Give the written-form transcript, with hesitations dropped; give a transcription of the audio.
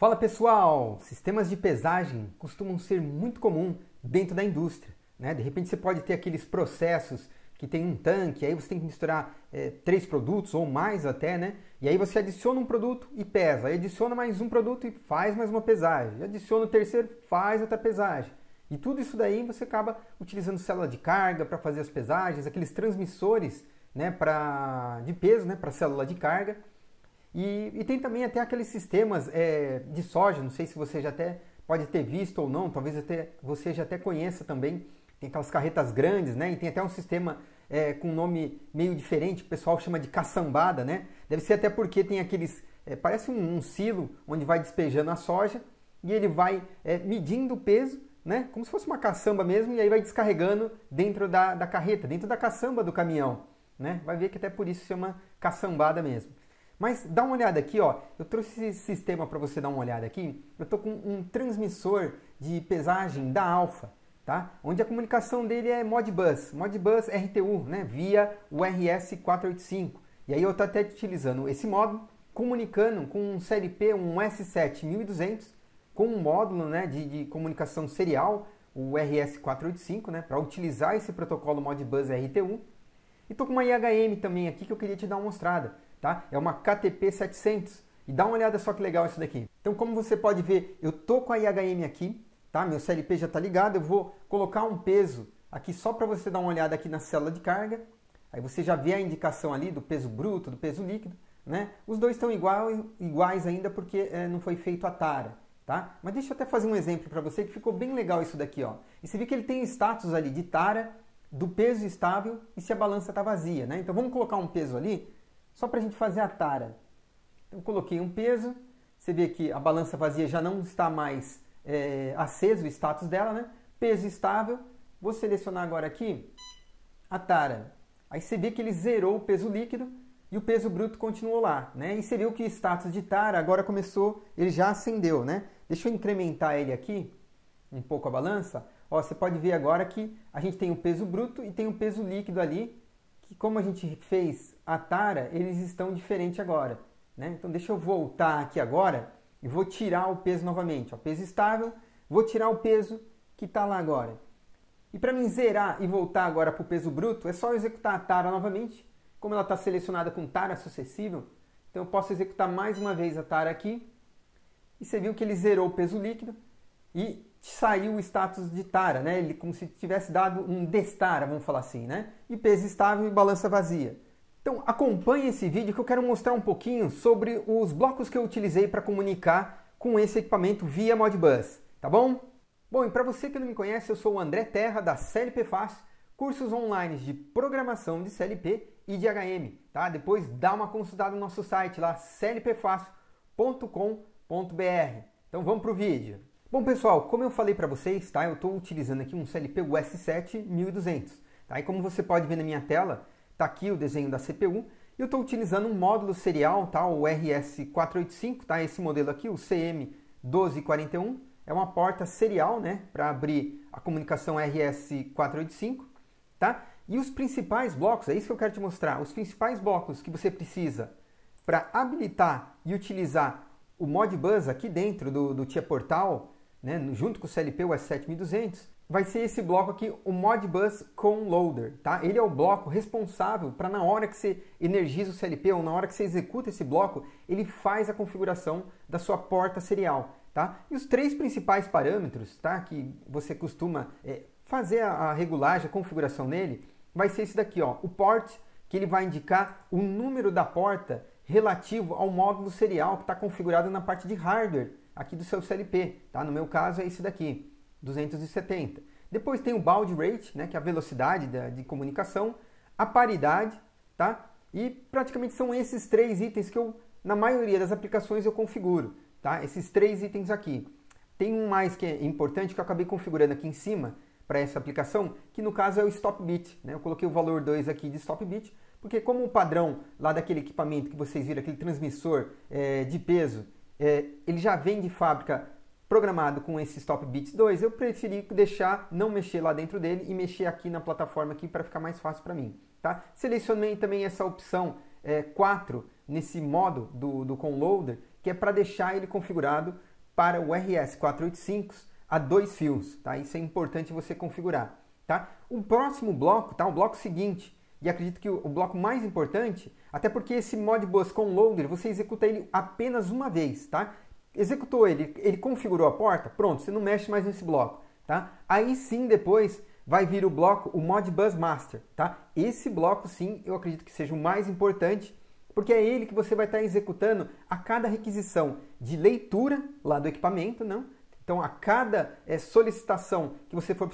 Fala pessoal! Sistemas de pesagem costumam ser muito comum dentro da indústria, né? De repente você pode ter aqueles processos que tem um tanque, aí você tem que misturar 3 produtos ou mais até, né? E aí você adiciona um produto e pesa, aí adiciona mais um produto e faz mais uma pesagem, adiciona o terceiro, faz outra pesagem. E tudo isso daí você acaba utilizando célula de carga para fazer as pesagens, aqueles transmissores, né, de peso, né, para célula de carga. E tem também até aqueles sistemas de soja, não sei se você já até pode ter visto ou não, talvez você já até conheça também. Tem aquelas carretas grandes, né? E tem até um sistema com um nome meio diferente, que o pessoal chama de caçambada, né? Deve ser até porque tem aqueles, parece um silo onde vai despejando a soja e ele vai medindo o peso, né? Como se fosse uma caçamba mesmo, e aí vai descarregando dentro da carreta, dentro da caçamba do caminhão, né? Vai ver que até por isso se chama caçambada mesmo. Mas dá uma olhada aqui, ó. Eu trouxe esse sistema para você dar uma olhada aqui. Eu estou com um transmissor de pesagem da Alfa, tá? Onde a comunicação dele é Modbus RTU, né? Via o RS485. E aí eu estou até utilizando esse módulo, comunicando com um CLP, um S7 1200, com um módulo, né, de comunicação serial, o RS485, né? Para utilizar esse protocolo Modbus RTU. E estou com uma IHM também aqui que eu queria te dar uma mostrada. Tá? É uma KTP 700 e dá uma olhada só que legal isso daqui. Então, como você pode ver, eu tô com a IHM aqui, tá? Meu CLP já está ligado, eu vou colocar um peso aqui só para você dar uma olhada aqui na célula de carga. Aí você já vê a indicação ali do peso bruto, do peso líquido, né? Os dois estão iguais ainda porque não foi feito a tara, tá? Mas deixa eu até fazer um exemplo para você que ficou bem legal isso daqui, ó. E você vê que ele tem status ali de tara, do peso estável e se a balança está vazia, né? Então vamos colocar um peso ali, só para a gente fazer a tara. Então coloquei um peso, você vê que a balança vazia já não está mais aceso o status dela, né? Peso estável, vou selecionar agora aqui a tara. Aí você vê que ele zerou o peso líquido e o peso bruto continuou lá, né? E você viu que o status de tara agora começou, ele já acendeu, né? Deixa eu incrementar ele aqui, um pouco a balança. Ó, você pode ver agora que a gente tem o peso bruto e tem o peso líquido ali, que como a gente fez a tara, eles estão diferentes agora, né? Então deixa eu voltar aqui agora e vou tirar o peso novamente, ó, peso estável, vou tirar o peso que está lá agora. E para mim zerar e voltar agora para o peso bruto, é só eu executar a tara novamente, como ela está selecionada com tara sucessível, então eu posso executar mais uma vez a tara aqui, e você viu que ele zerou o peso líquido e saiu o status de tara, né? Ele como se tivesse dado um destara, vamos falar assim, né? E peso estável e balança vazia. Então acompanhe esse vídeo que eu quero mostrar um pouquinho sobre os blocos que eu utilizei para comunicar com esse equipamento via Modbus, tá bom? Bom, e para você que não me conhece, eu sou o André Terra da CLP Fácil, cursos online de programação de CLP e de HM, tá? Depois dá uma consultada no nosso site lá, clpfácil.com.br. Então vamos pro vídeo. Bom pessoal, como eu falei para vocês, tá? Eu estou utilizando aqui um CLP US7 1200. Tá? E como você pode ver na minha tela, está aqui o desenho da CPU. E eu estou utilizando um módulo serial, tá? O RS485, tá? Esse modelo aqui, o CM1241. É uma porta serial, né? Para abrir a comunicação RS485. Tá? E os principais blocos, é isso que eu quero te mostrar. Os principais blocos que você precisa para habilitar e utilizar o Modbus aqui dentro do TIA Portal, né, junto com o CLP, o S7 1200, vai ser esse bloco aqui, o Modbus Conloader, tá? Ele é o bloco responsável para na hora que você energiza o CLP ou na hora que você executa esse bloco, ele faz a configuração da sua porta serial, tá? E os 3 principais parâmetros, tá, que você costuma fazer a regulagem, a configuração nele, vai ser esse daqui, ó, o port, que ele vai indicar o número da porta relativo ao módulo serial que está configurado na parte de hardware aqui do seu CLP, tá? No meu caso é esse daqui, 270. Depois tem o baud rate, né, que é a velocidade de comunicação, a paridade, tá? E praticamente são esses 3 itens que eu, na maioria das aplicações, eu configuro, tá? Esses 3 itens aqui. Tem um mais que é importante que eu acabei configurando aqui em cima para essa aplicação, que no caso é o stop bit, né? Eu coloquei o valor 2 aqui de stop bit, porque como o padrão lá daquele equipamento que vocês viram, aquele transmissor de peso, ele já vem de fábrica programado com esse Stop Bits 2, eu preferi deixar, não mexer lá dentro dele e mexer aqui na plataforma aqui para ficar mais fácil para mim. Tá? Selecionei também essa opção 4 nesse modo do Conloader, que é para deixar ele configurado para o RS485 a 2 fios, tá? Isso é importante você configurar, tá? O próximo bloco, tá? O bloco seguinte, e acredito que o bloco mais importante, até porque esse Modbus com loader, você executa ele apenas uma vez, tá? Executou ele configurou a porta, pronto, você não mexe mais nesse bloco, tá? Aí sim, depois vai vir o bloco, o Modbus Master, tá? Esse bloco sim, eu acredito que seja o mais importante, porque é ele que você vai estar executando a cada requisição de leitura lá do equipamento, não? Então, a cada solicitação que você for precisar